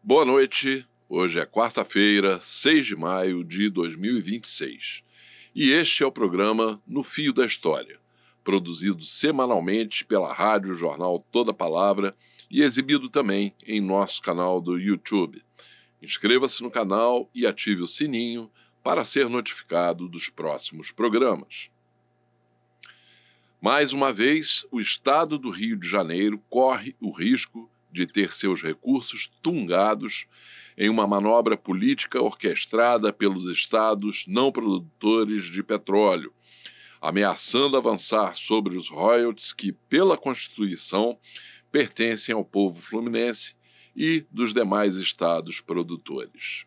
Boa noite. Hoje é quarta-feira, 6 de maio de 2026. E este é o programa No Fio da História, produzido semanalmente pela Rádio Jornal Toda Palavra e exibido também em nosso canal do YouTube. Inscreva-se no canal e ative o sininho para ser notificado dos próximos programas. Mais uma vez, o Estado do Rio de Janeiro corre o risco de ter seus recursos tungados em uma manobra política orquestrada pelos estados não produtores de petróleo, ameaçando avançar sobre os royalties que, pela Constituição, pertencem ao povo fluminense e dos demais estados produtores.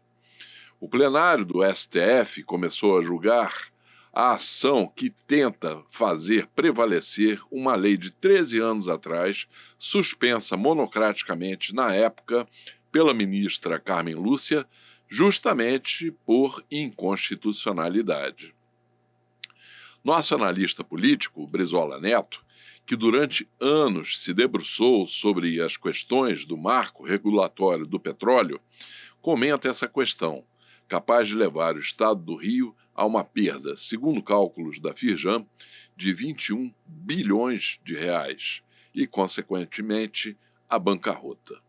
O plenário do STF começou a julgar a ação que tenta fazer prevalecer uma lei de 13 anos atrás, suspensa monocraticamente na época pela ministra Carmen Lúcia, justamente por inconstitucionalidade. Nosso analista político, Brizola Neto, que durante anos se debruçou sobre as questões do marco regulatório do petróleo, comenta essa questão, capaz de levar o Estado do Rio a uma perda, segundo cálculos da Firjan, de 21 bilhões de reais e, consequentemente, a bancarrota.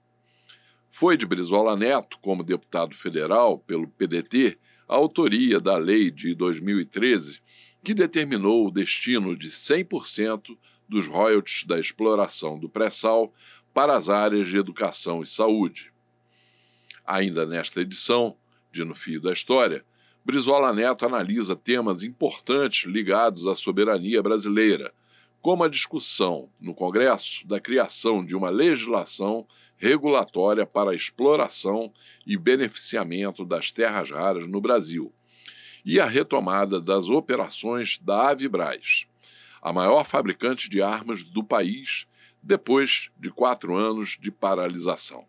Foi de Brizola Neto, como deputado federal pelo PDT, a autoria da lei de 2013, que determinou o destino de 100% dos royalties da exploração do pré-sal para as áreas de educação e saúde. Ainda nesta edição de No Fio da História, Brizola Neto analisa temas importantes ligados à soberania brasileira, como a discussão no Congresso da criação de uma legislação regulatória para a exploração e beneficiamento das terras raras no Brasil, e a retomada das operações da Avibraz, a maior fabricante de armas do país, depois de 4 anos de paralisação.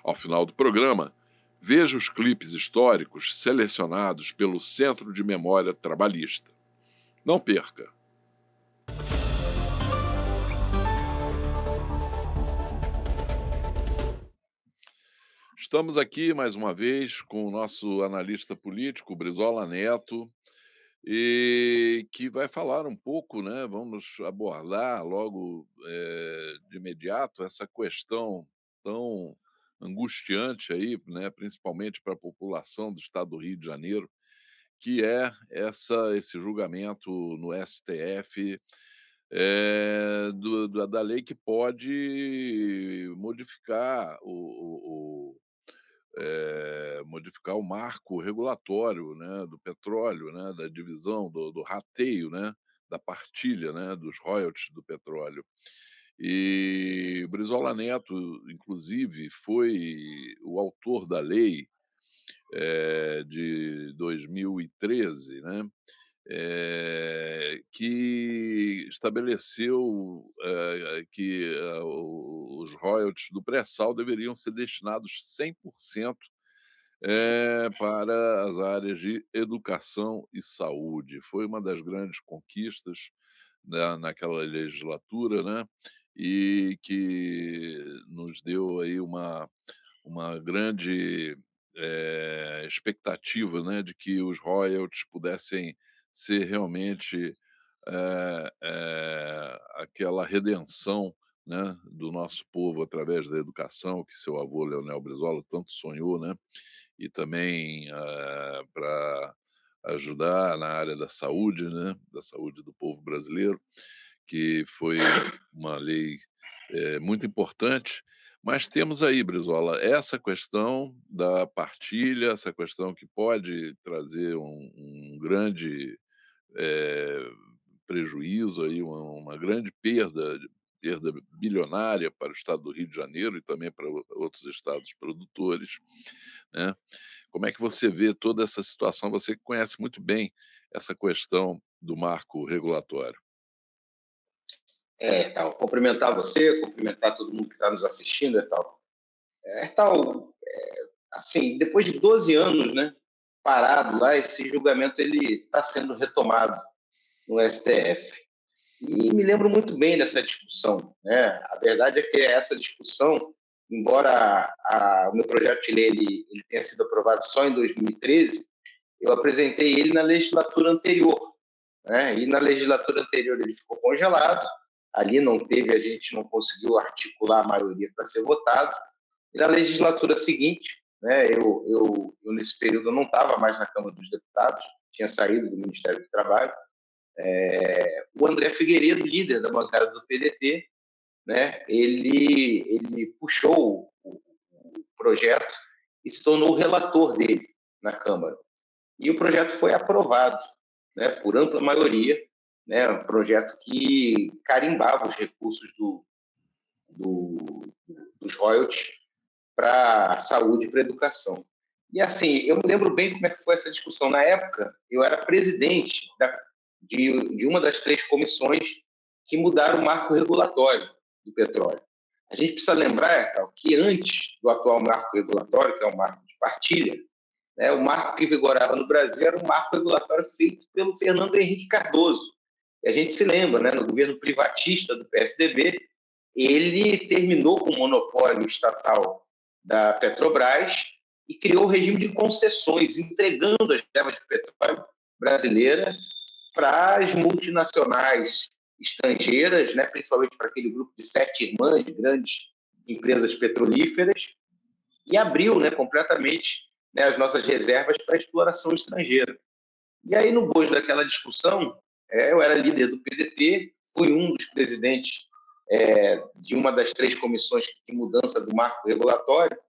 Ao final do programa, veja os clipes históricos selecionados pelo Centro de Memória Trabalhista. Não perca! Estamos aqui mais uma vez com o nosso analista político, Brizola Neto, e que vai falar um pouco, né? Vamos abordar logo de imediato essa questão tão angustiante aí, né? Principalmente para a população do estado do Rio de Janeiro, que é esse julgamento no STF da lei que pode modificar modificar o marco regulatório, né, do petróleo, né, da divisão, do rateio, né, da partilha, né, dos royalties do petróleo. E Brizola Neto, inclusive, foi o autor da lei de 2013, né, que estabeleceu que os royalties do pré-sal deveriam ser destinados 100% para as áreas de educação e saúde. Foi uma das grandes conquistas naquela legislatura, né? E que nos deu aí uma grande expectativa, né, de que os royalties pudessem ser realmente aquela redenção, né, do nosso povo através da educação que seu avô Leonel Brizola tanto sonhou, né, e também para ajudar na área da saúde, né, da saúde do povo brasileiro, que foi uma lei muito importante. Mas temos aí, Brizola, essa questão da partilha, essa questão que pode trazer um grande eh, prejuízo, aí, uma grande perda bilionária para o estado do Rio de Janeiro e também para outros estados produtores, né? Como é que você vê toda essa situação? Você que conhece muito bem essa questão do marco regulatório. Tal. Cumprimentar você, cumprimentar todo mundo que está nos assistindo, tal. Tal, assim, depois de 12 anos, né, parado lá, esse julgamento ele está sendo retomado no STF. E me lembro muito bem dessa discussão, né? A verdade é que essa discussão embora o meu projeto de lei ele tenha sido aprovado só em 2013, eu apresentei ele na legislatura anterior, né? E na legislatura anterior ele ficou congelado, ali a gente não conseguiu articular a maioria para ser votado, e na legislatura seguinte, né, eu nesse período eu não estava mais na Câmara dos Deputados, tinha saído do Ministério do Trabalho, o André Figueiredo, líder da bancada do PDT, né, ele puxou o projeto e se tornou o relator dele na Câmara. E o projeto foi aprovado, né, por ampla maioria, né, um projeto que carimbava os recursos dos royalties para a saúde e para a educação. E assim, eu me lembro bem como é que foi essa discussão. Na época, eu era presidente de uma das 3 comissões que mudaram o marco regulatório do petróleo. A gente precisa lembrar, Carl, que antes do atual marco regulatório, que é o marco de partilha, né, o marco que vigorava no Brasil era um marco regulatório feito pelo Fernando Henrique Cardoso. E a gente se lembra, né, no governo privatista do PSDB, ele terminou com o monopólio estatal da Petrobras e criou o regime de concessões, entregando as reservas de petróleo brasileiras para as multinacionais estrangeiras, né, principalmente para aquele grupo de 7 irmãs, grandes empresas petrolíferas, e abriu, né, completamente, né, as nossas reservas para exploração estrangeira. E aí, no bojo daquela discussão, eu era líder do PDT, fui um dos presidentes de uma das 3 comissões de mudança do marco regulatório,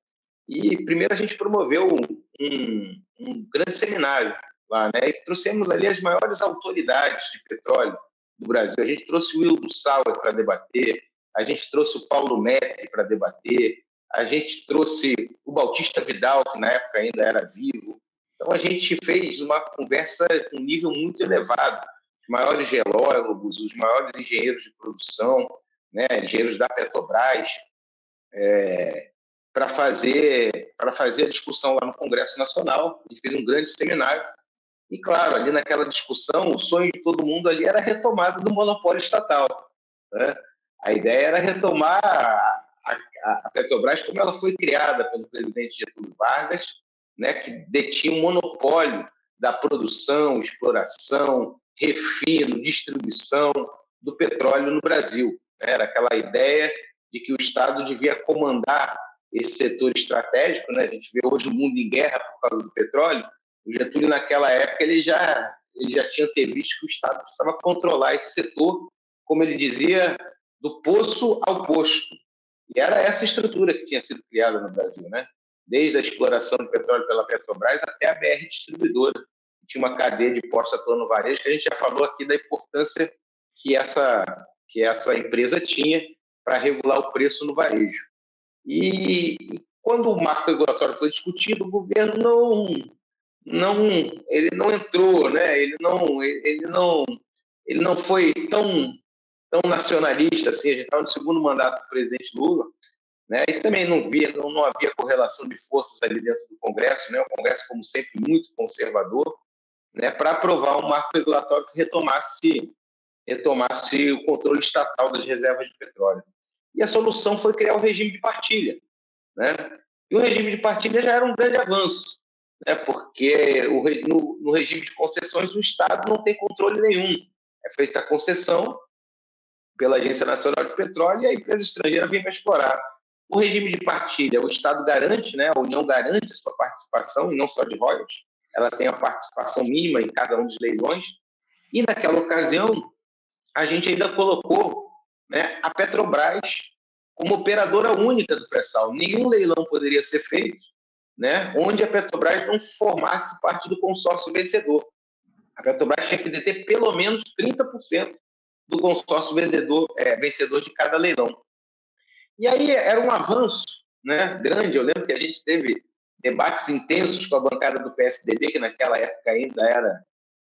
e primeiro a gente promoveu um grande seminário lá, né? E trouxemos ali as maiores autoridades de petróleo do Brasil. A gente trouxe o Wildo Sauer para debater, a gente trouxe o Paulo Metri para debater, a gente trouxe o Bautista Vidal, que na época ainda era vivo. Então a gente fez uma conversa com um nível muito elevado. Os maiores geólogos, os maiores engenheiros de produção, né? Engenheiros da Petrobras, para fazer a discussão lá no Congresso Nacional. A gente fez um grande seminário. E, claro, ali naquela discussão, o sonho de todo mundo ali era a retomada do monopólio estatal, né? A ideia era retomar a Petrobras como ela foi criada pelo presidente Getúlio Vargas, né, que detinha um monopólio da produção, exploração, refino, distribuição do petróleo no Brasil. Era aquela ideia de que o Estado devia comandar esse setor estratégico, né? A gente vê hoje o mundo em guerra por causa do petróleo. O Getúlio, naquela época, ele já tinha visto que o Estado precisava controlar esse setor, como ele dizia, do poço ao posto. E era essa estrutura que tinha sido criada no Brasil, né? Desde a exploração do petróleo pela Petrobras até a BR Distribuidora. Tinha uma cadeia de postos atuando no varejo, que a gente já falou aqui da importância que essa empresa tinha para regular o preço no varejo. E quando o marco regulatório foi discutido, o governo ele não entrou, né? Ele não foi tão nacionalista assim. A gente estava no segundo mandato do presidente Lula, né? E também não havia correlação de forças ali dentro do Congresso, né? O Congresso, como sempre, muito conservador, né? Para aprovar um marco regulatório que retomasse o controle estatal das reservas de petróleo. E a solução foi criar o regime de partilha, né? E o regime de partilha já era um grande avanço, né? Porque no regime de concessões o Estado não tem controle nenhum. É feita a concessão pela Agência Nacional de Petróleo e a empresa estrangeira vem para explorar. O regime de partilha, o Estado garante, né? A União garante a sua participação, e não só de royalties, ela tem a participação mínima em cada um dos leilões, e naquela ocasião a gente ainda colocou, né, a Petrobras como operadora única do pré-sal. Nenhum leilão poderia ser feito, né, onde a Petrobras não formasse parte do consórcio vencedor. A Petrobras tinha que deter pelo menos 30% do consórcio vencedor de cada leilão. E aí era um avanço, né, grande. Eu lembro que a gente teve debates intensos com a bancada do PSDB, que naquela época ainda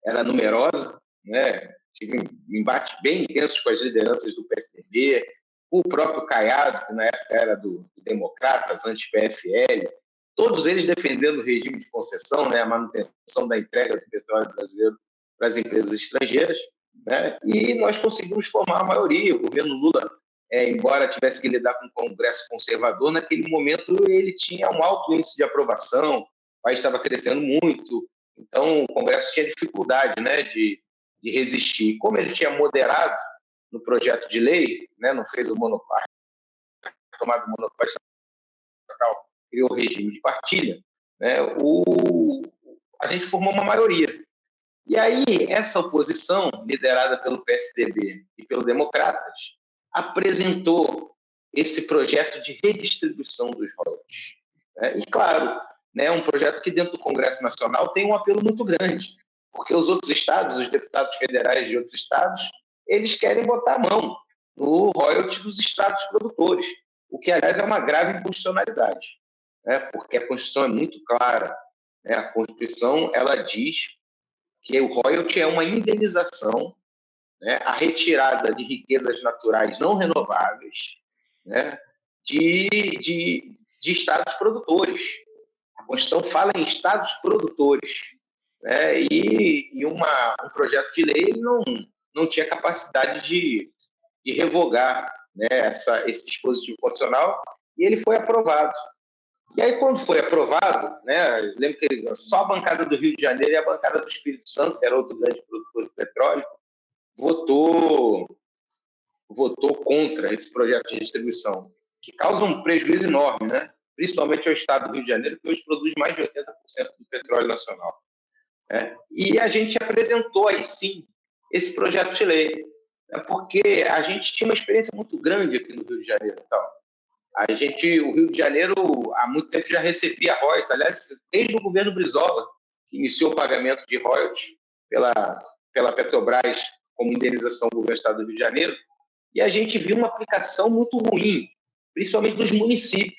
era numerosa, né? Tive embates bem intensos com as lideranças do PSDB, o próprio Caiado, que na época era do Democratas, anti-PFL, todos eles defendendo o regime de concessão, né, a manutenção da entrega do petróleo brasileiro para as empresas estrangeiras, né, e nós conseguimos formar a maioria. O governo Lula embora tivesse que lidar com um Congresso conservador, naquele momento ele tinha um alto índice de aprovação, o país estava crescendo muito, então o Congresso tinha dificuldade, né, de resistir. Como ele tinha moderado no projeto de lei, né, não fez o monopólio, tomado o monopólio estatal, criou o regime de partilha, né, a gente formou uma maioria. E aí, essa oposição, liderada pelo PSDB e pelo Democratas, apresentou esse projeto de redistribuição dos royalties. E, claro, né, um projeto que dentro do Congresso Nacional tem um apelo muito grande, porque os outros estados, os deputados federais de outros estados, eles querem botar a mão no royalty dos estados produtores, o que, aliás, é uma grave inconstitucionalidade, né, porque a Constituição é muito clara, né, a Constituição ela diz que o royalty é uma indenização, né, a retirada de riquezas naturais não renováveis, né, de estados produtores. A Constituição fala em estados produtores, né, e um projeto de lei não tinha capacidade de revogar, né, esse dispositivo constitucional, e ele foi aprovado. E aí, quando foi aprovado, né, lembro que só a bancada do Rio de Janeiro e a bancada do Espírito Santo, que era outro grande produtor de petróleo, votou contra esse projeto de distribuição, que causa um prejuízo enorme, né? Principalmente ao estado do Rio de Janeiro, que hoje produz mais de 80% do petróleo nacional. E a gente apresentou aí sim esse projeto de lei, né, porque a gente tinha uma experiência muito grande aqui no Rio de Janeiro. Então, o Rio de Janeiro, há muito tempo já recebia royalties, aliás, desde o governo Brizola, que iniciou o pagamento de royalties pela Petrobras como indenização do governo do estado do Rio de Janeiro, e a gente viu uma aplicação muito ruim, principalmente dos municípios.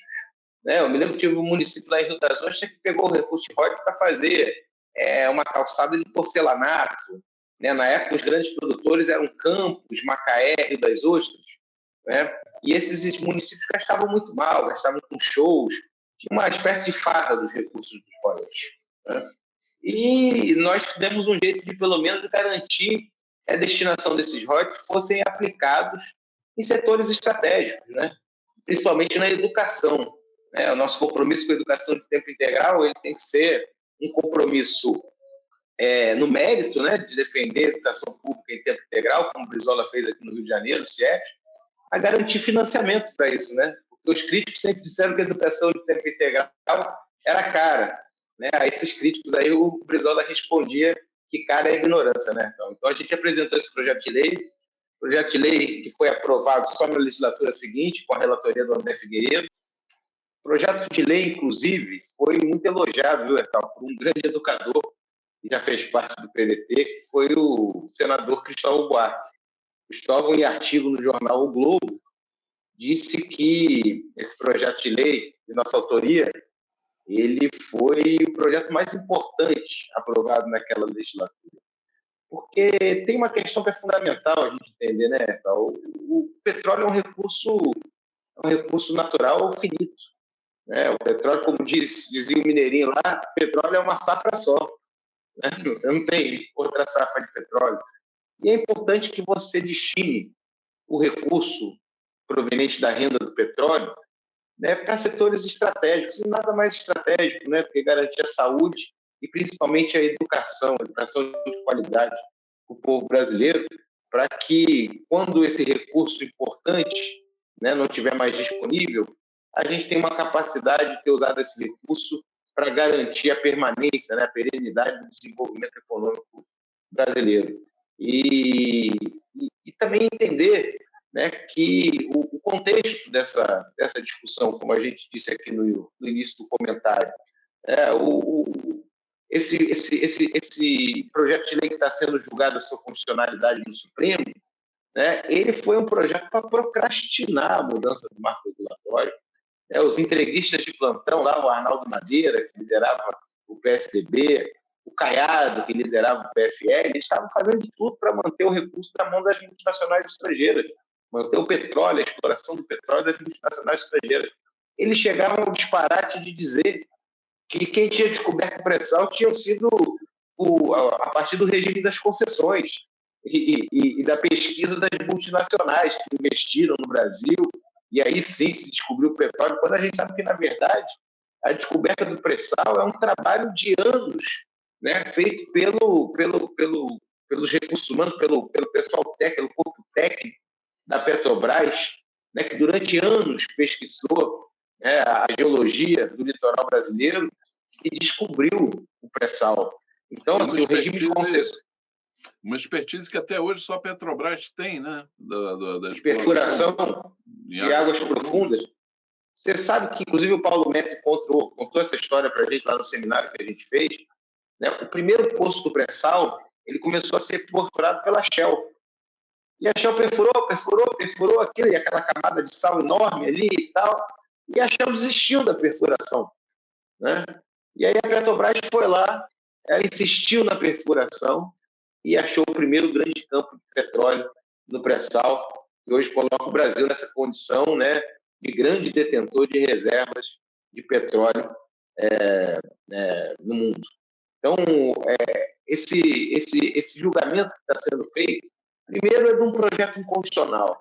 Eu me lembro que tive um município lá em Rio das Ostras que pegou o recurso de royalties para fazer uma calçada de porcelanato. Na época, os grandes produtores eram Campos, Macaé, Rio das Ostras, né? E esses municípios gastavam muito mal, gastavam com shows, tinha uma espécie de farra dos recursos dos royalties, né? E nós tivemos um jeito de, pelo menos, garantir que a destinação desses royalties fossem aplicados em setores estratégicos, né? Principalmente na educação. O nosso compromisso com a educação de tempo integral ele tem que ser um compromisso no mérito, né, de defender a educação pública em tempo integral, como o Brizola fez aqui no Rio de Janeiro, o CIEP, a garantir financiamento para isso, né? Porque os críticos sempre disseram que a educação de tempo integral era cara, né? A esses críticos aí o Brizola respondia que cara é ignorância, né? Então a gente apresentou esse projeto de lei que foi aprovado só na legislatura seguinte, com a relatoria do André Figueiredo. O projeto de lei, inclusive, foi muito elogiado, viu, Etal, por um grande educador que já fez parte do PDT, que foi o senador Cristóvão Buarque. Cristóvão, em artigo no jornal O Globo, disse que esse projeto de lei, de nossa autoria, ele foi o projeto mais importante aprovado naquela legislatura. Porque tem uma questão que é fundamental a gente entender, né? O petróleo é um recurso natural finito, né? O petróleo, como dizia o mineirinho lá, petróleo é uma safra só, né? Você não tem outra safra de petróleo. E é importante que você destine o recurso proveniente da renda do petróleo, né, para setores estratégicos, e nada mais estratégico, né, porque garantir a saúde e principalmente a educação de qualidade para o povo brasileiro, para que, quando esse recurso importante, né, não estiver mais disponível, a gente tenha uma capacidade de ter usado esse recurso para garantir a permanência, né, a perenidade do desenvolvimento econômico brasileiro. E também entender, né, que o contexto dessa discussão, como a gente disse aqui no início do comentário, esse projeto de lei que está sendo julgado a sua constitucionalidade no Supremo, né, ele foi um projeto para procrastinar a mudança do marco regulatório. Os entreguistas de plantão lá, o Arnaldo Madeira, que liderava o PSDB, o Caiado, que liderava o PFL, eles estavam fazendo de tudo para manter o recurso na mão das multinacionais estrangeiras, manter o petróleo, a exploração do petróleo das multinacionais estrangeiras. Eles chegavam ao disparate de dizer que quem tinha descoberto o pré-sal tinha sido a partir do regime das concessões. e da pesquisa das multinacionais que investiram no Brasil, e aí sim se descobriu o petróleo, quando a gente sabe que, na verdade, a descoberta do pré-sal é um trabalho de anos, né, feito pelos recursos humanos, pelo pessoal técnico, pelo corpo técnico da Petrobras, né, que durante anos pesquisou, né, a geologia do litoral brasileiro e descobriu o pré-sal. Então, assim, o regime de concessão... Uma expertise que até hoje só a Petrobras tem, né? Da perfuração de águas profundas. Você sabe que, inclusive, o Paulo Metri contou essa história para a gente lá no seminário que a gente fez, né? O primeiro poço do pré-sal, ele começou a ser perfurado pela Shell. E a Shell perfurou aquilo, e aquela camada de sal enorme ali e tal, e a Shell desistiu da perfuração, né? E aí a Petrobras foi lá, ela insistiu na perfuração e achou o primeiro grande campo de petróleo no pré-sal, que hoje coloca o Brasil nessa condição, né, de grande detentor de reservas de petróleo no mundo. Então, esse julgamento que está sendo feito, primeiro, é de um projeto inconstitucional.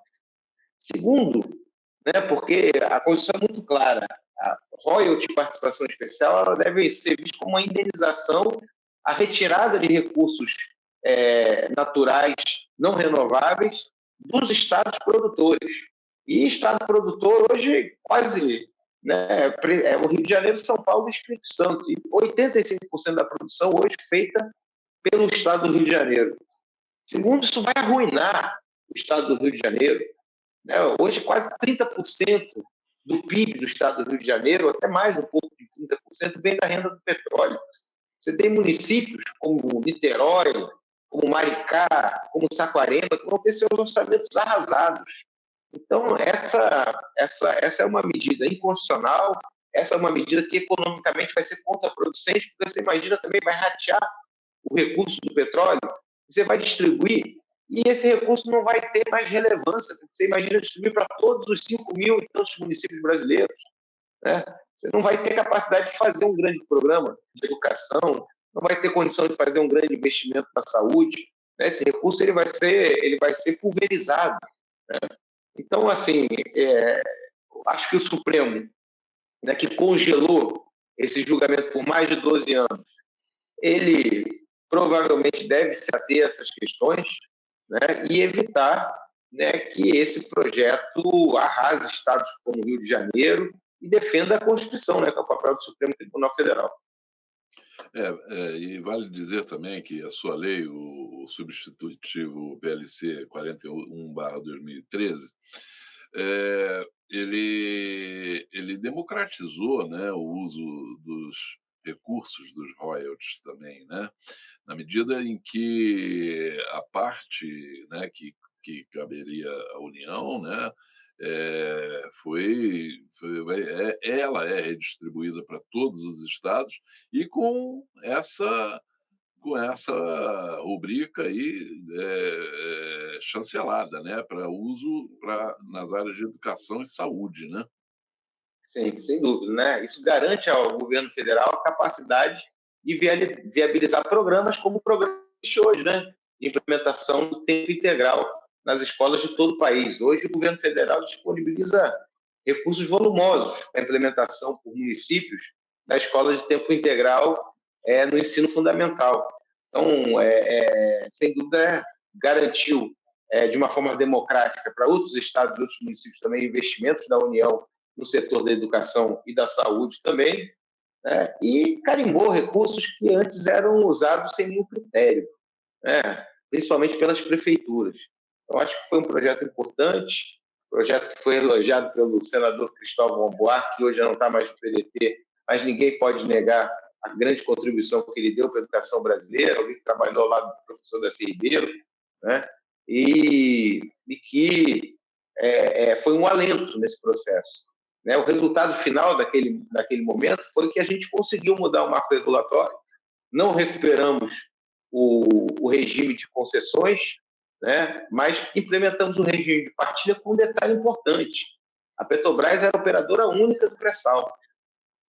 Segundo, né, porque a Constituição é muito clara, a royalty de participação especial ela deve ser vista como uma indenização à retirada de recursos naturais não renováveis dos estados produtores. E estado produtor hoje quase, né, o Rio de Janeiro, São Paulo e Espírito Santo. E 85% da produção hoje feita pelo estado do Rio de Janeiro. Segundo, isso vai arruinar o estado do Rio de Janeiro. Né? Hoje, quase 30% do PIB do estado do Rio de Janeiro, até mais um pouco de 30%, vem da renda do petróleo. Você tem municípios como Niterói, como Maricá, como Saquarema, que vão ter seus orçamentos arrasados. Então, essa é uma medida inconstitucional, essa é uma medida que economicamente vai ser contraproducente, porque você imagina também, vai ratear o recurso do petróleo, você vai distribuir, e esse recurso não vai ter mais relevância, porque você imagina distribuir para todos os 5.000 e tantos municípios brasileiros, né? Você não vai ter capacidade de fazer um grande programa de educação, não vai ter condição de fazer um grande investimento na saúde, né? Esse recurso ele vai ser pulverizado, né? Então, assim, acho que o Supremo, né, que congelou esse julgamento por mais de 12 anos, ele provavelmente deve se ater a essas questões, né, e evitar, né, que esse projeto arrase estados como o Rio de Janeiro e defenda a Constituição, né, que é o papel do Supremo Tribunal Federal. E vale dizer também que a sua lei, o substitutivo PLC 41/2013, ele democratizou, né, o uso dos recursos dos royalties também, né? Na medida em que a parte, né, que caberia à União, né, ela é redistribuída para todos os estados e com essa rubrica aí chancelada, né, para uso nas áreas de educação e saúde, né? Sim, sem dúvida, né? Isso garante ao governo federal a capacidade de viabilizar programas como o programa de hoje, né? Implementação do tempo integral nas escolas de todo o país. Hoje o governo federal disponibiliza recursos volumosos para a implementação por municípios da escola de tempo integral no ensino fundamental. Então, sem dúvida, garantiu de uma forma democrática para outros estados e outros municípios também investimentos da União no setor da educação e da saúde também, né? E carimbou recursos que antes eram usados sem nenhum critério, né? Principalmente pelas prefeituras. Então, acho que foi um projeto importante, projeto que foi elogiado pelo senador Cristóvão Buarque, que hoje já não está mais no PDT, mas ninguém pode negar a grande contribuição que ele deu para a educação brasileira, alguém que trabalhou ao lado do professor Darcy Ribeiro, né? E que foi um alento nesse processo. Né? O resultado final daquele momento foi que a gente conseguiu mudar o marco regulatório, não recuperamos o regime de concessões, né? Mas implementamos um regime de partilha com um detalhe importante. A Petrobras era a operadora única do pré-sal.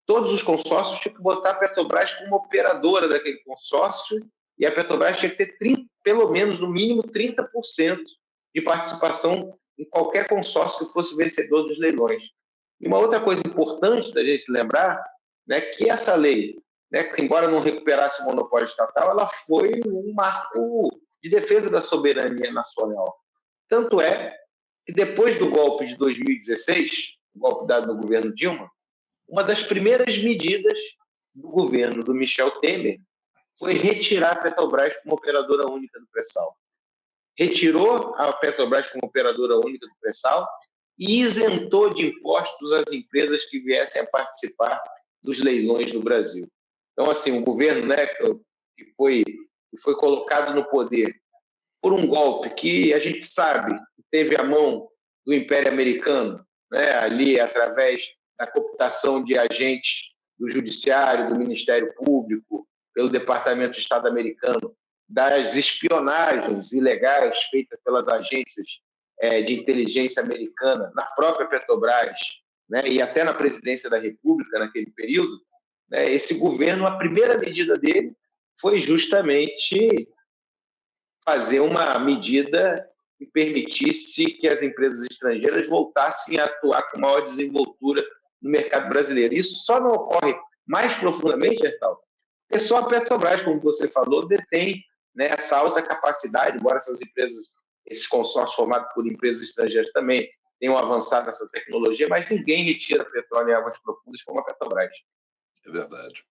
Todos os consórcios tinham que botar a Petrobras como operadora daquele consórcio e a Petrobras tinha que ter pelo menos, no mínimo, 30% de participação em qualquer consórcio que fosse vencedor dos leilões. E uma outra coisa importante da gente lembrar, né, que essa lei, né, que embora não recuperasse o monopólio estatal, ela foi um marco de defesa da soberania nacional. Tanto é que depois do golpe de 2016, o golpe dado no governo Dilma, uma das primeiras medidas do governo do Michel Temer foi retirar a Petrobras como operadora única do pré-sal. Retirou a Petrobras como operadora única do pré-sal e isentou de impostos as empresas que viessem a participar dos leilões no Brasil. Então, assim, o governo, né, que foi colocado no poder por um golpe que a gente sabe que teve a mão do Império Americano, né, ali através da cooptação de agentes do Judiciário, do Ministério Público, pelo Departamento de Estado americano, das espionagens ilegais feitas pelas agências de inteligência americana na própria Petrobras, né, e até na presidência da República naquele período, né, esse governo, a primeira medida dele foi justamente fazer uma medida que permitisse que as empresas estrangeiras voltassem a atuar com maior desenvoltura no mercado brasileiro. Isso só não ocorre mais profundamente, Gertal, porque só a Petrobras, como você falou, detém, né, essa alta capacidade, embora essas empresas, esses consórcios formados por empresas estrangeiras também tenham avançado nessa tecnologia, mas ninguém retira petróleo em águas profundas como a Petrobras. É verdade.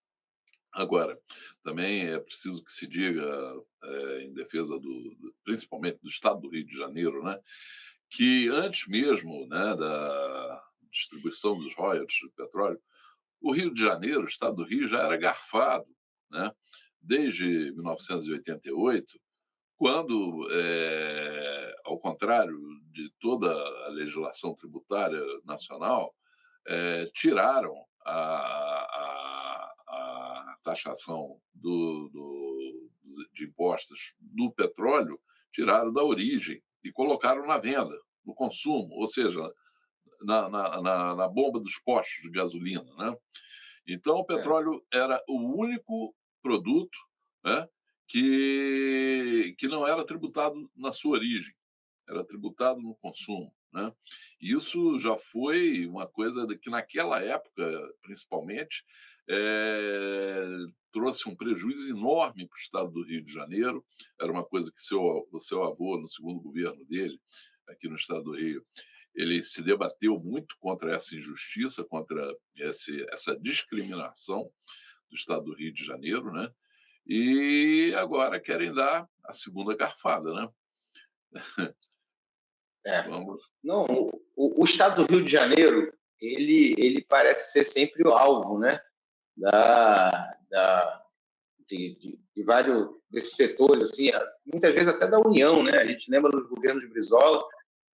Agora, também é preciso que se diga, em defesa principalmente do Estado do Rio de Janeiro, né, que antes mesmo, né, da distribuição dos royalties do petróleo, o Rio de Janeiro, o Estado do Rio, já era garfado, né, desde 1988, quando, ao contrário de toda a legislação tributária nacional, tiraram a taxação de impostos do petróleo, tiraram da origem e colocaram na venda, no consumo, ou seja, na bomba dos postos de gasolina, né? Então, o petróleo era o único produto, né, que não era tributado na sua origem, era tributado no consumo, né? Isso já foi uma coisa que, naquela época, principalmente, trouxe um prejuízo enorme para o Estado do Rio de Janeiro. Era uma coisa que o seu avô, no segundo governo dele, aqui no Estado do Rio, ele se debateu muito contra essa injustiça, contra essa discriminação do Estado do Rio de Janeiro, né? E agora querem dar a segunda garfada, né? Vamos. Não, o Estado do Rio de Janeiro, ele parece ser sempre o alvo, né, de vários desses setores, assim, muitas vezes até da União, né? A gente lembra dos governos de Brizola,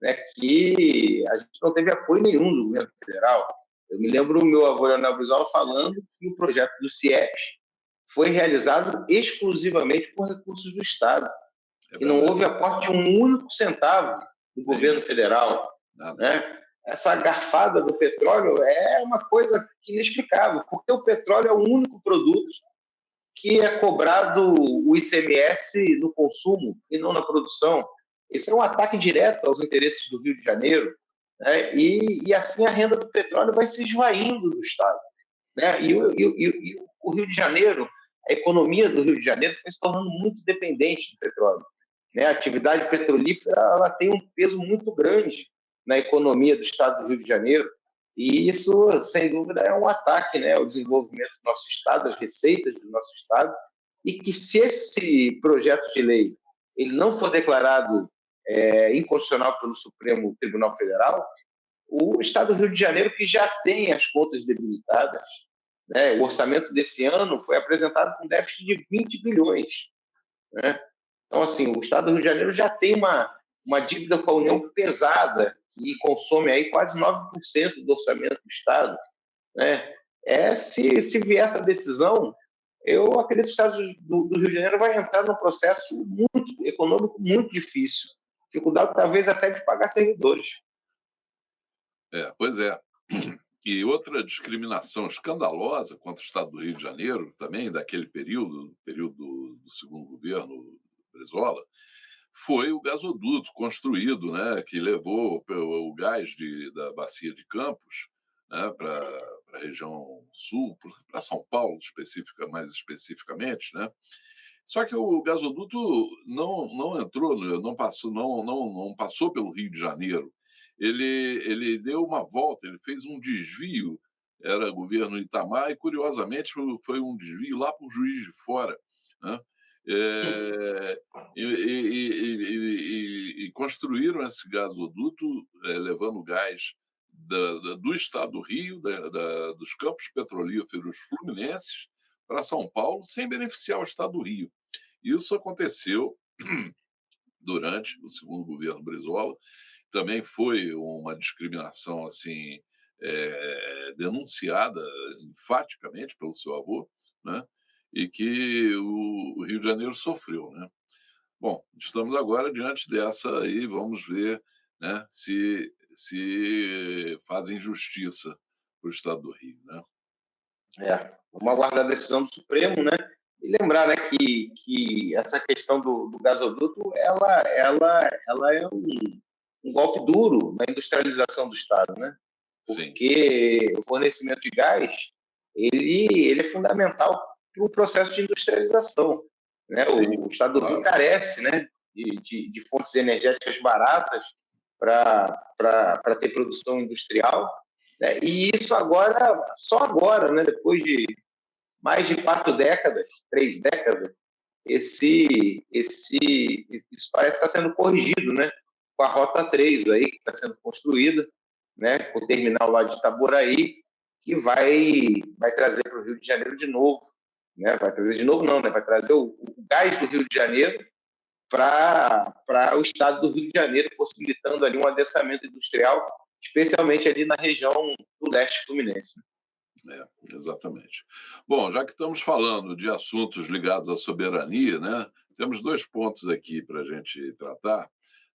né, que a gente não teve apoio nenhum do governo federal. Eu me lembro o meu avô Leonel Brizola falando que o projeto do CIEPS foi realizado exclusivamente por recursos do Estado, que não houve aporte de um único centavo do governo federal, né? Essa garfada do petróleo é uma coisa inexplicável, porque o petróleo é o único produto que é cobrado o ICMS no consumo e não na produção. Esse é um ataque direto aos interesses do Rio de Janeiro, né? E assim a renda do petróleo vai se esvaindo do Estado, né? E o Rio de Janeiro, a economia do Rio de Janeiro foi se tornando muito dependente do petróleo, né? A atividade petrolífera ela tem um peso muito grande na economia do Estado do Rio de Janeiro, e isso, sem dúvida, é um ataque, né, ao desenvolvimento do nosso Estado, às receitas do nosso Estado, e que se esse projeto de lei ele não for declarado inconstitucional pelo Supremo Tribunal Federal, o Estado do Rio de Janeiro, que já tem as contas debilitadas, né, o orçamento desse ano foi apresentado com déficit de 20 bilhões, né? Então, assim, o Estado do Rio de Janeiro já tem uma dívida com a União pesada, que consome aí quase 9% do orçamento do Estado, né? Se vier essa decisão, eu acredito que o Estado do Rio de Janeiro vai entrar num processo econômico muito difícil, dificuldade talvez até de pagar servidores. Pois é. E outra discriminação escandalosa contra o Estado do Rio de Janeiro, também daquele período do segundo governo Brizola, foi o gasoduto construído, né, que levou o gás da bacia de Campos, né, para a região sul, para São Paulo, mais especificamente, né? Só que o gasoduto não entrou, não passou pelo Rio de Janeiro. Ele deu uma volta, ele fez um desvio, era governo Itamar, e curiosamente foi um desvio lá para o Juiz de Fora, né? É, e construíram esse gasoduto, levando gás do estado do Rio, dos campos petrolíferos fluminenses, para São Paulo, sem beneficiar o estado do Rio. Isso aconteceu durante o segundo governo Brizola. Também foi uma discriminação assim denunciada enfaticamente pelo seu avô, né? E que o Rio de Janeiro sofreu, né? Bom, estamos agora diante dessa aí, vamos ver, né, se fazem justiça para o Estado do Rio, né? Vamos aguardar a decisão do Supremo, né? E lembrar, né, que essa questão do gasoduto, ela é um golpe duro na industrialização do Estado, né? Porque o fornecimento de gás, ele é fundamental para o processo de industrialização, né? O Estado do Rio carece, né, de fontes energéticas baratas para ter produção industrial, né? E isso só agora, né, depois de mais de 4 décadas, 3 décadas, isso parece estar sendo corrigido, né? Com a Rota 3 aí, que está sendo construída, né? Com o terminal lá de Itaboraí, que vai trazer para o Rio de Janeiro de novo, né? Vai trazer de novo não, né? Vai trazer o gás do Rio de Janeiro para o estado do Rio de Janeiro, possibilitando ali um adensamento industrial, especialmente ali na região do leste fluminense. Exatamente. Bom, já que estamos falando de assuntos ligados à soberania, né, temos 2 pontos aqui para a gente tratar.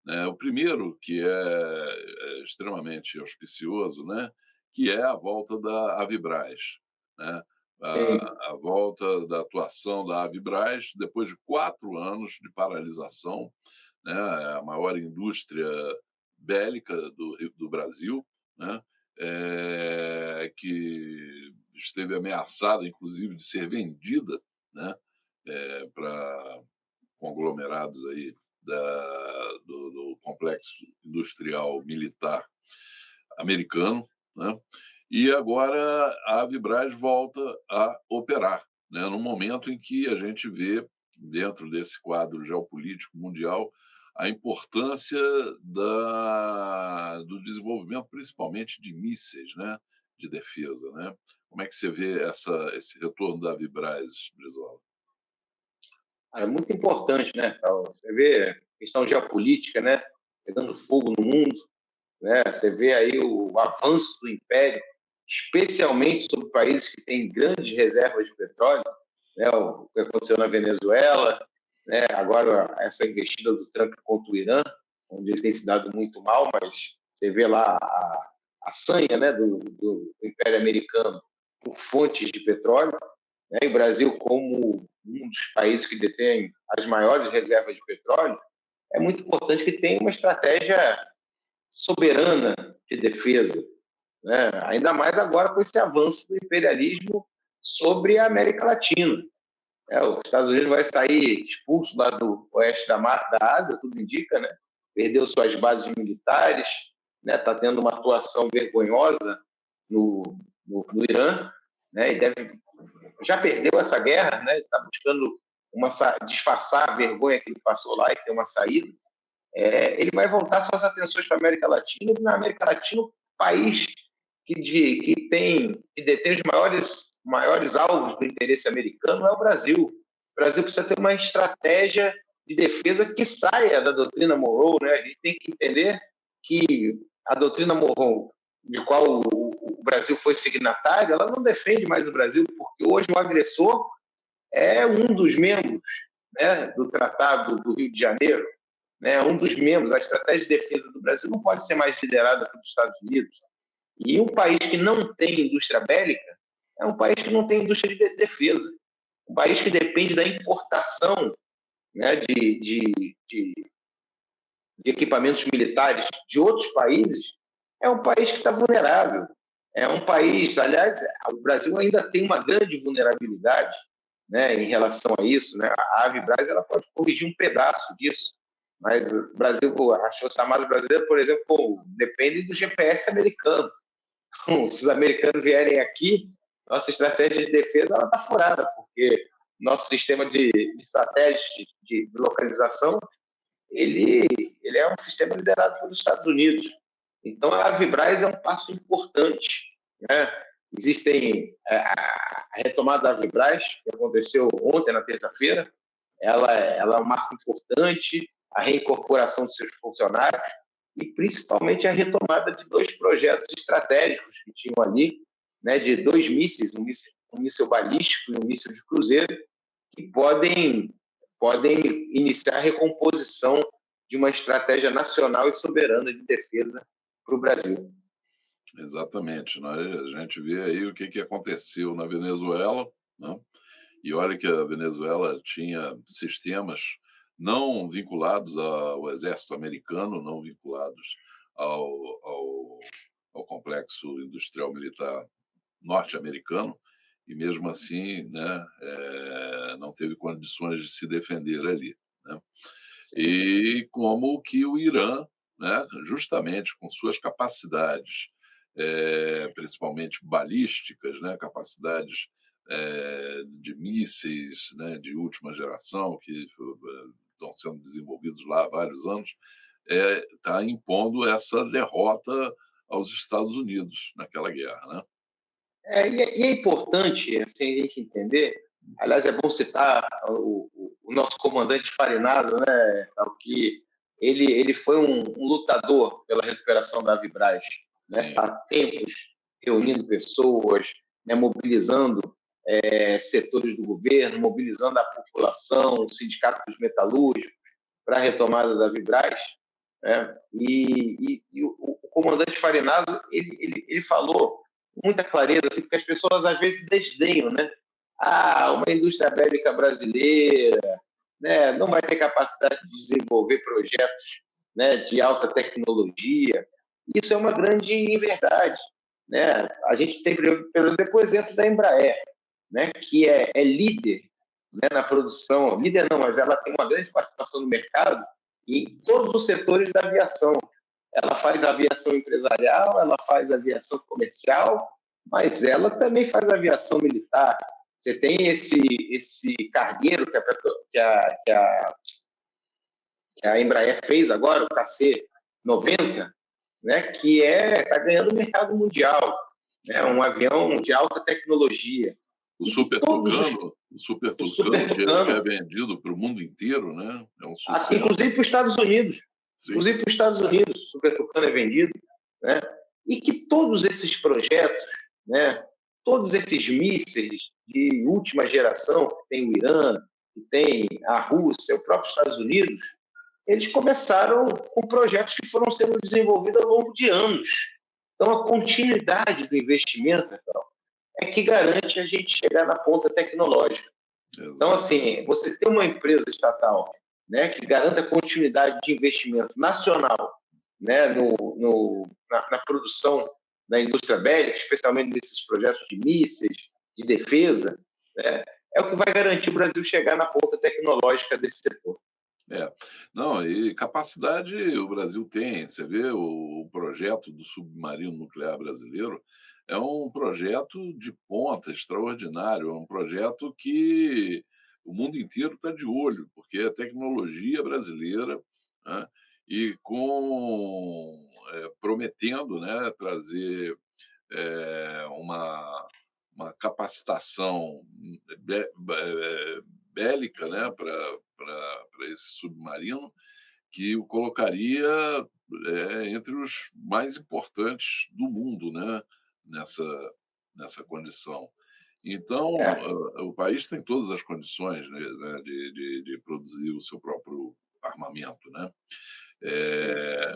Né? O primeiro, que é extremamente auspicioso, né, que é a volta da Avibraz, né? A volta da atuação da Avibraz depois de 4 anos de paralisação, né, a maior indústria bélica do Brasil, né, que esteve ameaçada, inclusive, de ser vendida, né, para conglomerados aí do complexo industrial militar americano, né? E agora a Avibraz volta a operar, né, no momento em que a gente vê, dentro desse quadro geopolítico mundial, a importância do desenvolvimento, principalmente de mísseis, né, de defesa, né? Como é que você vê esse retorno da Avibraz, Brizola? É muito importante, né? Você vê a questão geopolítica, né? Pegando fogo no mundo, né? Você vê aí o avanço do império, especialmente sobre países que têm grandes reservas de petróleo, né? O que aconteceu na Venezuela, né? Agora essa investida do Trump contra o Irã, onde ele tem se dado muito mal, mas você vê lá a sanha, né, do Império Americano por fontes de petróleo, né? E o Brasil, como um dos países que detém as maiores reservas de petróleo, é muito importante que tenha uma estratégia soberana de defesa, né? Ainda mais agora com esse avanço do imperialismo sobre a América Latina. Os Estados Unidos vai sair expulso lá do oeste da Ásia, tudo indica, né? Perdeu suas bases militares, né? Está tendo uma atuação vergonhosa no Irã, né? E já perdeu essa guerra, né? Está buscando disfarçar a vergonha que ele passou lá e ter uma saída. Ele vai voltar suas atenções para a América Latina, e na América Latina, o país que detém os maiores alvos do interesse americano é o Brasil. O Brasil precisa ter uma estratégia de defesa que saia da doutrina Monroe, né? A gente tem que entender que a doutrina Monroe, de qual o Brasil foi signatário, ela não defende mais o Brasil, porque hoje o agressor é um dos membros, né, do Tratado do Rio de Janeiro, né, um dos membros. A estratégia de defesa do Brasil não pode ser mais liderada pelos Estados Unidos. E um país que não tem indústria bélica é um país que não tem indústria de defesa. Um país que depende da importação, né, de equipamentos militares de outros países, é um país que está vulnerável. É um país, aliás, o Brasil ainda tem uma grande vulnerabilidade, né, em relação a isso. Né? A Avibraz ela pode corrigir um pedaço disso, mas o Brasil, as Forças Armadas brasileiras, por exemplo, depende do GPS americano. Então, se os americanos vierem aqui, nossa estratégia de defesa está furada, porque nosso sistema de satélite de localização ele, ele é um sistema liderado pelos Estados Unidos. Então, a Avibraz é um passo importante. Né? Existem a retomada da Avibraz, que aconteceu ontem, na terça-feira, ela é um marco importante, a reincorporação de seus funcionários e, principalmente, a retomada de dois projetos estratégicos que tinham ali, né, de dois mísseis, um míssil balístico e um míssil de cruzeiro, que podem iniciar a recomposição de uma estratégia nacional e soberana de defesa para o Brasil. Exatamente. Né? A gente vê aí o que aconteceu na Venezuela, né? E olha que a Venezuela tinha sistemas não vinculados ao exército americano, não vinculados ao, ao, ao complexo industrial militar norte-americano, e mesmo assim, né, não teve condições de se defender ali. Né? Sim. E como que o Irã, né, justamente com suas capacidades, principalmente balísticas, né, capacidades de mísseis, né, de última geração, que estão sendo desenvolvidos lá há vários anos, está impondo essa derrota aos Estados Unidos naquela guerra. Né? E é importante assim, a gente entender, aliás, é bom citar o nosso comandante Farinado, né, que ele foi um lutador pela recuperação da Avibraz, né, Sim, há tempos reunindo pessoas, né, mobilizando setores do governo, mobilizando a população, o sindicato dos metalúrgicos para a retomada da Avibraz. Né? E o comandante Farinado ele falou com muita clareza, assim, porque as pessoas às vezes desdenham, né? Ah, uma indústria bélica brasileira, né, não vai ter capacidade de desenvolver projetos, né, de alta tecnologia. Isso é uma grande inverdade. Né? A gente tem, por exemplo, o exemplo da Embraer, né, que é líder, né, na produção, líder não, mas ela tem uma grande participação no mercado em todos os setores da aviação. Ela faz aviação empresarial, ela faz aviação comercial, mas ela também faz aviação militar. Você tem esse cargueiro que a Embraer fez agora, o KC-90, né, que está ganhando mercado mundial. Né, um avião de alta tecnologia. O E que Super todos os. Tucano, o Super O Super Tucano que é Tucano, vendido para o mundo inteiro, né? É um sucesso. inclusive para os Estados Unidos. Sim. Inclusive para os Estados Unidos, o Super Tucano é vendido. Né? E que todos esses projetos, né, todos esses mísseis de última geração, que tem o Irã, que tem a Rússia, o próprio Estados Unidos, eles começaram com projetos que foram sendo desenvolvidos ao longo de anos. Então, a continuidade do investimento é que garante a gente chegar na ponta tecnológica. Exato. Então, assim, você ter uma empresa estatal, né, que garanta continuidade de investimento nacional, né, na produção da indústria bélica, especialmente nesses projetos de mísseis, de defesa, né, é o que vai garantir o Brasil chegar na ponta tecnológica desse setor. Não, e capacidade o Brasil tem. Você vê o projeto do submarino nuclear brasileiro, é um projeto de ponta, extraordinário, é um projeto que o mundo inteiro está de olho, porque é tecnologia brasileira, né, e prometendo, né, trazer uma capacitação bélica, né, para esse submarino, que o colocaria entre os mais importantes do mundo, né, nessa, nessa condição. Então, É, o país tem todas as condições, né, de produzir o seu próprio armamento. Né?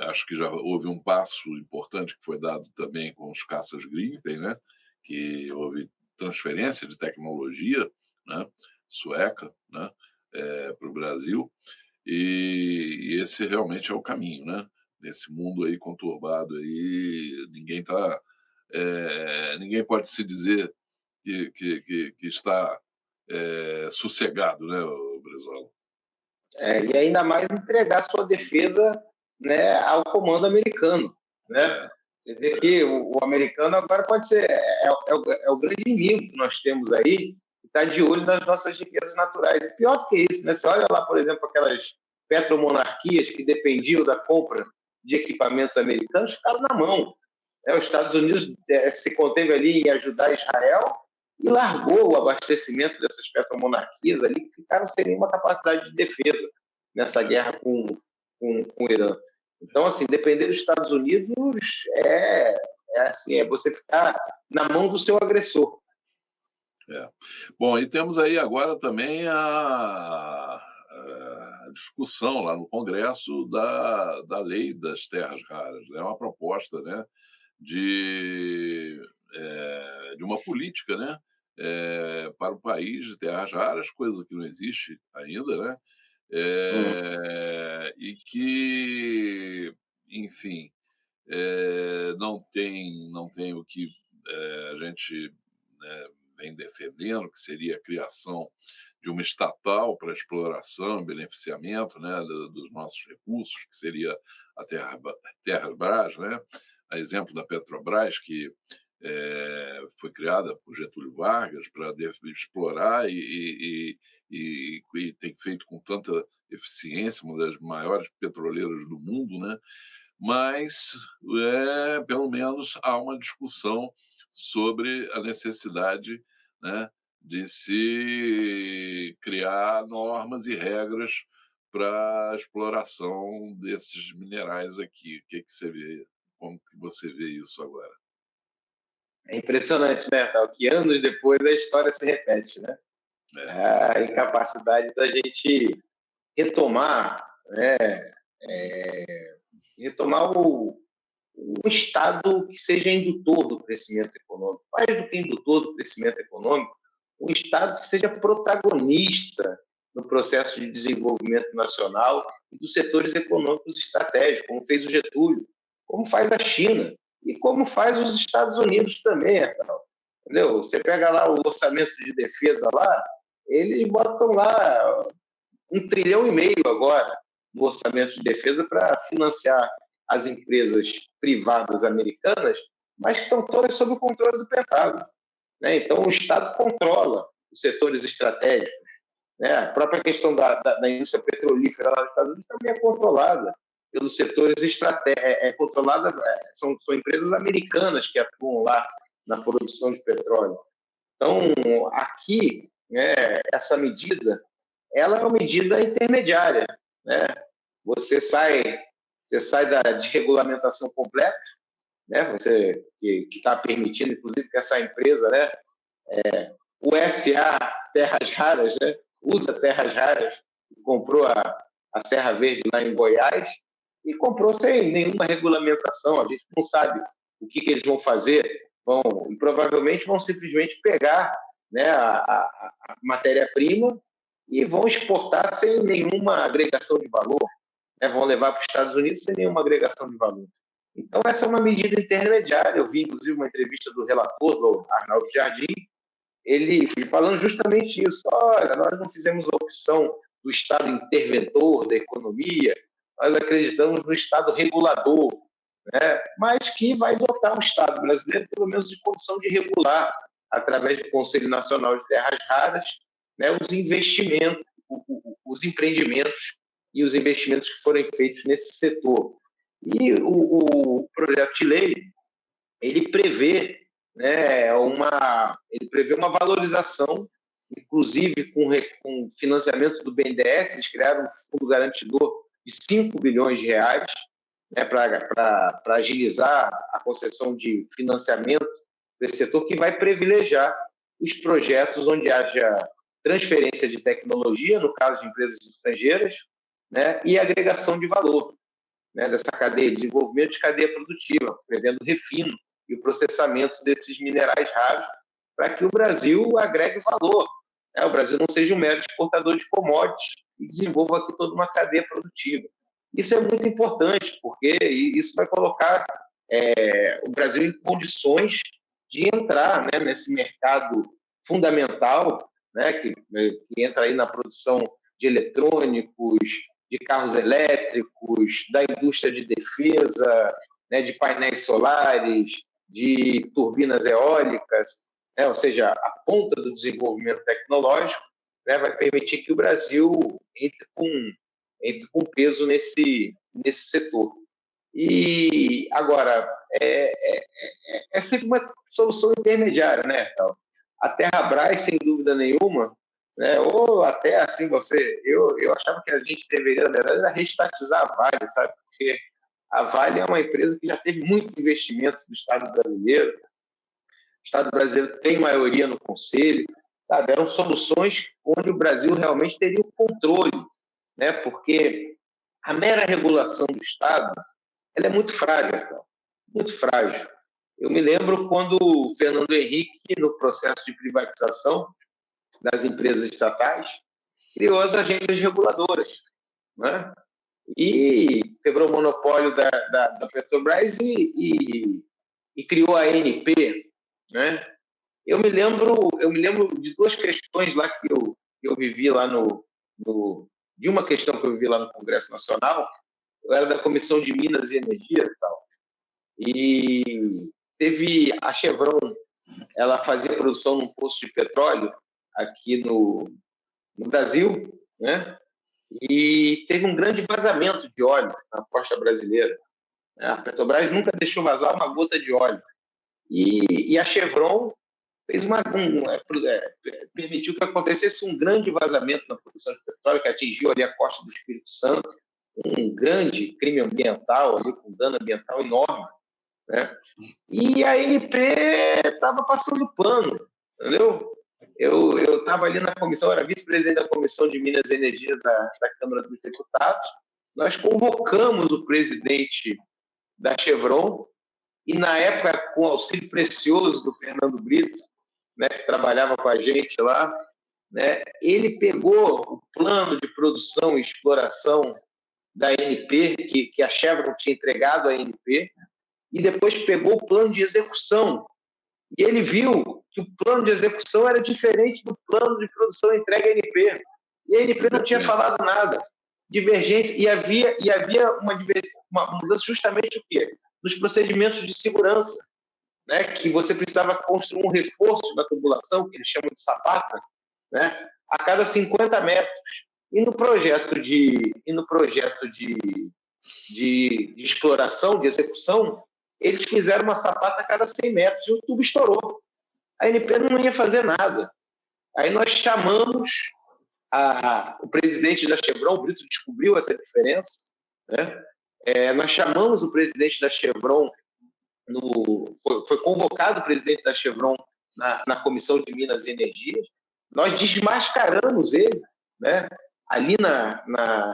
Acho que já houve um passo importante que foi dado também com os caças Gripen, né? Que houve transferência de tecnologia, né? Sueca, né? Para o Brasil, e esse realmente é o caminho, né? Nesse mundo aí conturbado aí, ninguém pode se dizer que está sossegado, né, Brizola? E ainda mais entregar sua defesa, né, ao comando americano, né? É, Você vê que o americano agora pode ser o grande inimigo que nós temos aí, que está de olho nas nossas riquezas naturais. E pior do que isso, né? Você olha lá, por exemplo, aquelas petromonarquias que dependiam da compra de equipamentos americanos, ficaram na mão. Os Estados Unidos se conteve ali em ajudar Israel e largou o abastecimento dessas petromonarquias ali, que ficaram sem nenhuma capacidade de defesa nessa guerra com o Irã. Então, assim, depender dos Estados Unidos é você ficar na mão do seu agressor. Bom, e temos aí agora também a discussão lá no Congresso da lei das terras raras. É uma proposta, né, de uma política, né, para o país de terras raras, coisa que não existe ainda, né, e que, enfim, não tem o que a gente, né, vem defendendo, que seria a criação de uma estatal para exploração e beneficiamento, né, dos nossos recursos, que seria a Terrabras, né, a exemplo da Petrobras, que foi criada por Getúlio Vargas para explorar e tem feito com tanta eficiência, uma das maiores petroleiras do mundo, né? Mas, pelo menos, há uma discussão sobre a necessidade, né, de se criar normas e regras para a exploração desses minerais aqui. O que você vê? Como que você vê isso agora? É impressionante, né, Tal? Que anos depois a história se repete, né? É, A incapacidade da gente retomar, né, retomar um Estado que seja indutor do crescimento econômico, mais do que indutor do crescimento econômico, um Estado que seja protagonista no processo de desenvolvimento nacional e dos setores econômicos estratégicos, como fez o Getúlio, como faz a China e como faz os Estados Unidos também, entendeu? Você pega lá o orçamento de defesa lá, eles botam lá 1,5 trilhão agora no orçamento de defesa para financiar as empresas privadas americanas, mas que estão todas sob o controle do Pentágono, né? Então, o Estado controla os setores estratégicos, né? A própria questão da indústria petrolífera lá nos Estados Unidos também é controlada pelos setores estratégicos, são empresas americanas que atuam lá na produção de petróleo. Então, aqui, né, essa medida, ela é uma medida intermediária, né? Você sai da desregulamentação completa, né? Você que está permitindo, inclusive, que essa empresa, né, o SA Terras Raras, né, usa terras raras, comprou a Serra Verde lá em Goiás e comprou sem nenhuma regulamentação. A gente não sabe o que eles vão fazer, e provavelmente vão simplesmente pegar, né, a matéria-prima e vão exportar sem nenhuma agregação de valor, né, vão levar para os Estados Unidos sem nenhuma agregação de valor. Então, essa é uma medida intermediária. Eu vi, inclusive, uma entrevista do relator, do Arnaldo Jardim, ele falando justamente isso. Olha, nós não fizemos a opção do Estado interventor da economia, nós acreditamos no Estado regulador, né? Mas que vai dotar o Estado brasileiro, pelo menos, de condição de regular, através do Conselho Nacional de Terras Raras, né, os investimentos, os empreendimentos e os investimentos que forem feitos nesse setor. E o projeto de lei, ele prevê, né, ele prevê uma valorização, inclusive com financiamento do BNDES. Eles criaram um fundo garantidor de 5 bilhões de reais, né, para agilizar a concessão de financiamento desse setor, que vai privilegiar os projetos onde haja transferência de tecnologia, no caso de empresas estrangeiras, né, e agregação de valor. né, dessa cadeia, desenvolvimento de cadeia produtiva, prevendo o refino e o processamento desses minerais raros, para que o Brasil agregue valor, né? O Brasil não seja um mero exportador de commodities e desenvolva aqui toda uma cadeia produtiva. Isso é muito importante, porque isso vai colocar o Brasil em condições de entrar, né, nesse mercado fundamental, né, que entra aí na produção de eletrônicos, de carros elétricos, da indústria de defesa, né, de painéis solares, de turbinas eólicas, né, ou seja, a ponta do desenvolvimento tecnológico, né, vai permitir que o Brasil entre com peso nesse setor. E agora, é sempre uma solução intermediária, né, Tal? A Terrabras, sem dúvida nenhuma, né, ou até assim, eu achava que a gente deveria, na verdade, era reestatizar a Vale, sabe? Porque a Vale é uma empresa que já teve muito investimento do Estado brasileiro, o Estado brasileiro tem maioria no Conselho, sabe? Eram soluções onde o Brasil realmente teria o controle, né? Porque a mera regulação do Estado ela é muito frágil, então, muito frágil. Eu me lembro quando o Fernando Henrique, no processo de privatização das empresas estatais, criou as agências reguladoras, né? E quebrou o monopólio da Petrobras e criou a ANP, né? Eu me lembro de duas questões lá que eu vivi lá de uma questão que eu vivi lá no Congresso Nacional. Eu era da Comissão de Minas e Energia e tal, e teve a Chevron, ela fazia produção num poço de petróleo aqui no Brasil, né? E teve um grande vazamento de óleo na costa brasileira. A Petrobras nunca deixou vazar uma gota de óleo. E a Chevron fez permitiu que acontecesse um grande vazamento na produção de petróleo, que atingiu ali a costa do Espírito Santo, um grande crime ambiental, ali, com dano ambiental enorme, né? E a ANP estava passando pano, entendeu? Eu estava ali na comissão, era vice-presidente da Comissão de Minas e Energia da Câmara dos Deputados. Nós convocamos o presidente da Chevron e, na época, com o auxílio precioso do Fernando Brito, né, que trabalhava com a gente lá, né, ele pegou o plano de produção e exploração da ANP, que a Chevron tinha entregado à ANP, e depois pegou o plano de execução. E ele viu que o plano de execução era diferente do plano de produção entregue à ANP. E a ANP não tinha falado nada. Divergência. E havia uma mudança justamente o quê? Nos procedimentos de segurança, né? Que você precisava construir um reforço da tubulação, que eles chamam de sapata, né? A cada 50 metros. E no projeto de exploração, de execução, eles fizeram uma sapata a cada 100 metros e o tubo estourou. A ANP não ia fazer nada. Aí nós chamamos o presidente da Chevron, o Brito descobriu essa diferença, né? Nós chamamos o presidente da Chevron, foi convocado o presidente da Chevron na Comissão de Minas e Energia, nós desmascaramos ele, né? Ali na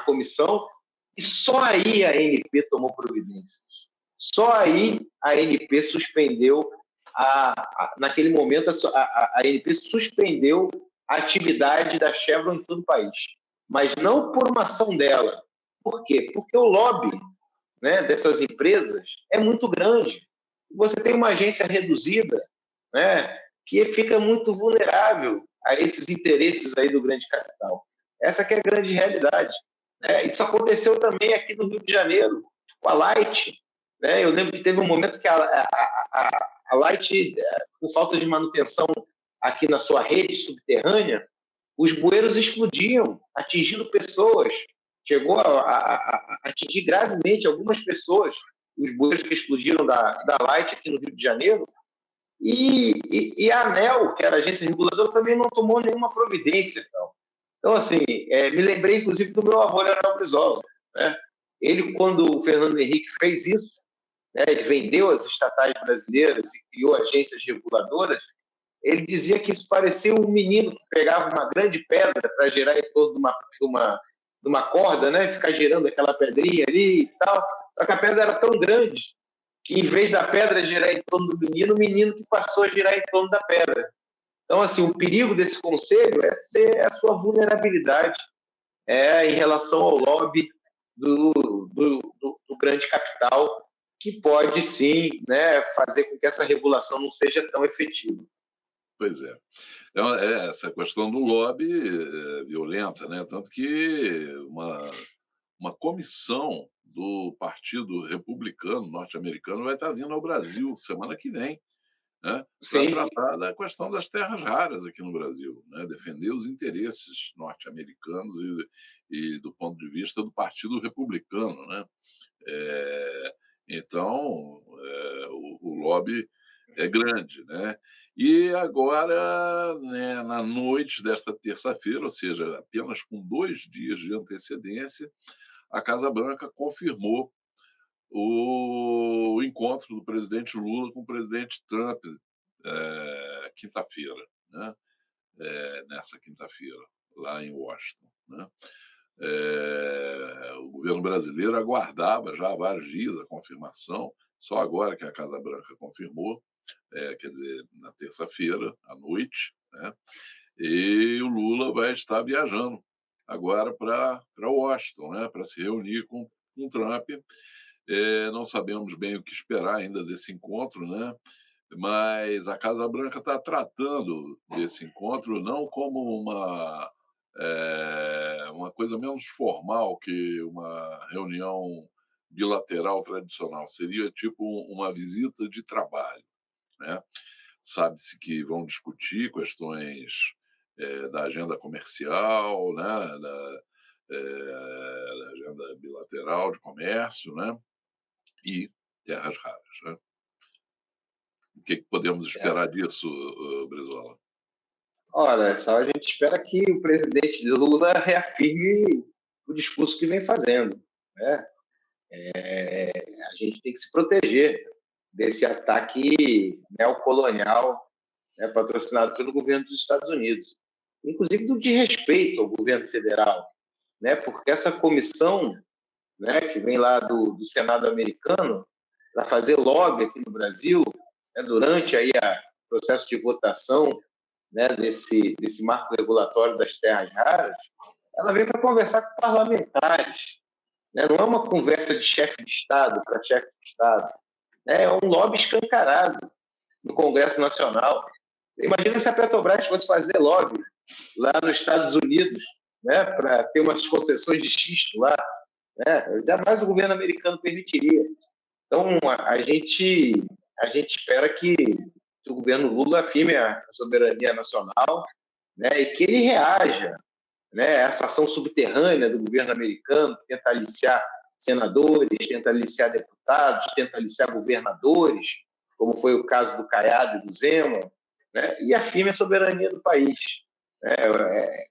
comissão, e só aí a ANP tomou providências. Só aí a ANP suspendeu, naquele momento, a ANP suspendeu a atividade da Chevron em todo o país. Mas não por uma ação dela. Por quê? Porque o lobby, né, dessas empresas é muito grande. Você tem uma agência reduzida, né, que fica muito vulnerável a esses interesses aí do grande capital. Essa que é a grande realidade. Isso aconteceu também aqui no Rio de Janeiro, com a Light. Né? Eu lembro que teve um momento que a Light, por falta de manutenção aqui na sua rede subterrânea, os bueiros explodiam, atingindo pessoas. Chegou a atingir gravemente algumas pessoas, os bueiros que explodiram da Light aqui no Rio de Janeiro. E a ANEEL, que era a agência reguladora, também não tomou nenhuma providência. Então, assim, me lembrei, inclusive, do meu avô, Leonel Brizola. Né? Ele, quando o Fernando Henrique fez isso, né, ele vendeu as estatais brasileiras e criou agências reguladoras, ele dizia que isso parecia um menino que pegava uma grande pedra para gerar em torno de de uma corda, né? Ficar girando aquela pedrinha ali e tal. Só que a pedra era tão grande que, em vez da pedra girar em torno do menino, o menino que passou a girar em torno da pedra. Então, assim, o perigo desse conselho é ser a sua vulnerabilidade em relação ao lobby do grande capital, que pode, sim, né, fazer com que essa regulação não seja tão efetiva. Pois é. Então, essa questão do lobby violenta, né? Tanto que uma comissão do Partido Republicano norte-americano vai estar vindo ao Brasil semana que vem, né, para Sim, tratar da questão das terras raras aqui no Brasil, né, defender os interesses norte-americanos e do ponto de vista do Partido Republicano, né? É, então, o lobby é grande, né? E agora, né, na noite desta terça-feira, ou seja, apenas com 2 dias de antecedência, a Casa Branca confirmou o encontro do presidente Lula com o presidente Trump, quinta-feira, né? Nessa quinta-feira, lá em Washington, né? O governo brasileiro aguardava já há vários dias a confirmação, só agora que a Casa Branca confirmou, quer dizer, na terça-feira, à noite, né? E o Lula vai estar viajando agora para Washington, né? Para se reunir com Trump. Não sabemos bem o que esperar ainda desse encontro, né? Mas a Casa Branca está tratando desse encontro não como uma coisa menos formal que uma reunião bilateral tradicional. Seria tipo uma visita de trabalho, né? Sabe-se que vão discutir questões da agenda comercial, né? Da agenda bilateral de comércio, né? E terras raras, né? O que podemos é. esperar disso, Brizola? Ora, a gente espera que o presidente Lula reafirme o discurso que vem fazendo, né? A gente tem que se proteger desse ataque neocolonial, né, patrocinado pelo governo dos Estados Unidos, inclusive do desrespeito ao governo federal, né? Porque essa comissão, né, que vem lá do Senado americano para fazer lobby aqui no Brasil, né, durante aí o processo de votação, né, desse marco regulatório das terras raras, ela vem para conversar com parlamentares, né? Não é uma conversa de chefe de Estado para chefe de Estado, né? É um lobby escancarado no Congresso Nacional. Você imagina se a Petrobras fosse fazer lobby lá nos Estados Unidos, né, para ter umas concessões de xisto lá, né? Jamais o governo americano permitiria. Então, a gente espera que o governo Lula afirme a soberania nacional, né, e que ele reaja, né, a essa ação subterrânea do governo americano, que tenta aliciar senadores, tenta aliciar deputados, tenta aliciar governadores, como foi o caso do Caiado e do Zema, né, e afirme a soberania do país.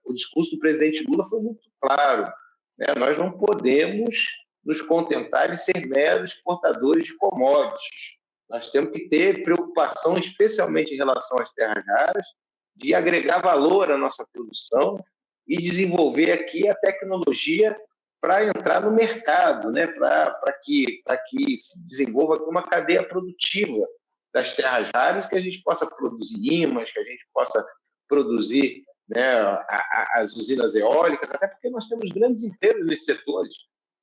O discurso do presidente Lula foi muito claro, né? Nós não podemos nos contentar em ser meros exportadores de commodities. Nós temos que ter preocupação, especialmente em relação às terras raras, de agregar valor à nossa produção e desenvolver aqui a tecnologia para entrar no mercado, né? Para que se desenvolva aqui uma cadeia produtiva das terras raras, que a gente possa produzir ímãs, que a gente possa produzir, né, as usinas eólicas, até porque nós temos grandes empresas nesses setores,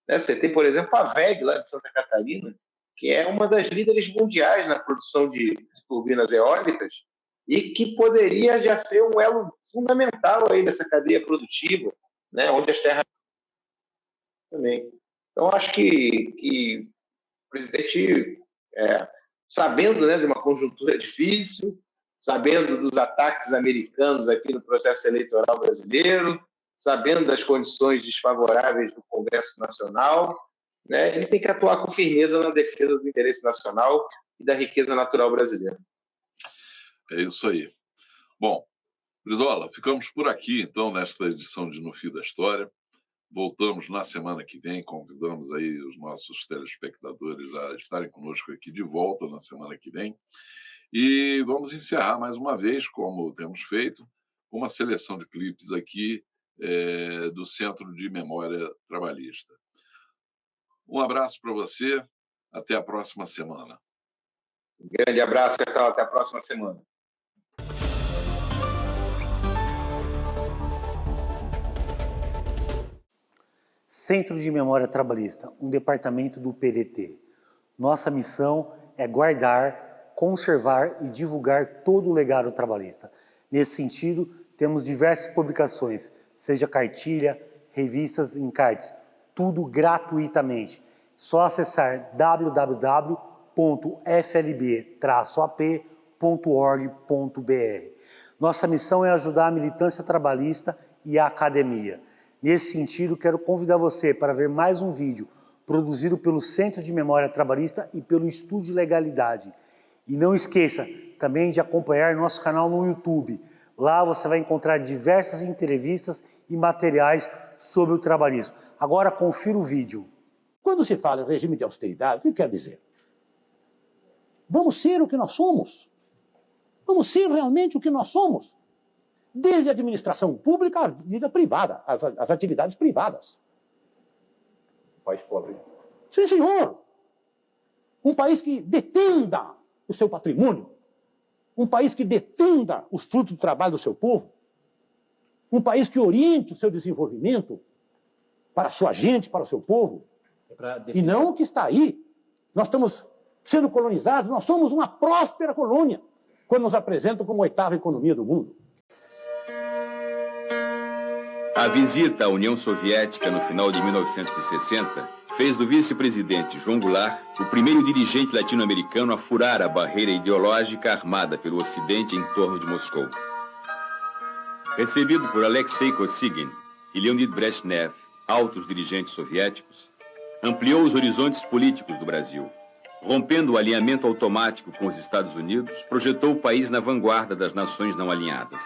né? Você tem, por exemplo, a WEG, lá de Santa Catarina, que é uma das líderes mundiais na produção de turbinas eólicas e que poderia já ser um elo fundamental aí dessa cadeia produtiva, né, onde as terras também. Então, acho que o presidente, sabendo, né, de uma conjuntura difícil, sabendo dos ataques americanos aqui no processo eleitoral brasileiro, sabendo das condições desfavoráveis do Congresso Nacional, né, ele tem que atuar com firmeza na defesa do interesse nacional e da riqueza natural brasileira. É isso aí. Bom, Brizola, ficamos por aqui, então, nesta edição de No Fio da História. Voltamos na semana que vem, convidamos aí os nossos telespectadores a estarem conosco aqui de volta na semana que vem. E vamos encerrar mais uma vez, como temos feito, com uma seleção de clipes aqui do Centro de Memória Trabalhista. Um abraço para você, até a próxima semana. Um grande abraço, Carl, até a próxima semana. Centro de Memória Trabalhista, um departamento do PDT. Nossa missão é guardar, conservar e divulgar todo o legado trabalhista. Nesse sentido, temos diversas publicações, seja cartilha, revistas, encartes, tudo gratuitamente. Só acessar www.flb-ap.org.br. Nossa missão é ajudar a militância trabalhista e a academia. Nesse sentido, quero convidar você para ver mais um vídeo produzido pelo Centro de Memória Trabalhista e pelo Estúdio de Legalidade. E não esqueça também de acompanhar nosso canal no YouTube. Lá você vai encontrar diversas entrevistas e materiais sobre o trabalhismo. Agora confira o vídeo. Quando se fala em regime de austeridade, o que quer dizer? Vamos ser o que nós somos. Vamos ser realmente o que nós somos. Desde a administração pública à vida privada, as atividades privadas. País pobre. Sim, senhor. Um país que defenda o seu patrimônio. Um país que defenda os frutos do trabalho do seu povo. Um país que oriente o seu desenvolvimento para a sua gente, para o seu povo. E não o que está aí. Nós estamos sendo colonizados, nós somos uma próspera colônia, quando nos apresentam como a 8ª economia do mundo. A visita à União Soviética no final de 1960 fez do vice-presidente João Goulart o primeiro dirigente latino-americano a furar a barreira ideológica armada pelo Ocidente em torno de Moscou. Recebido por Alexei Kosygin e Leonid Brezhnev, altos dirigentes soviéticos, ampliou os horizontes políticos do Brasil. Rompendo o alinhamento automático com os Estados Unidos, projetou o país na vanguarda das nações não alinhadas.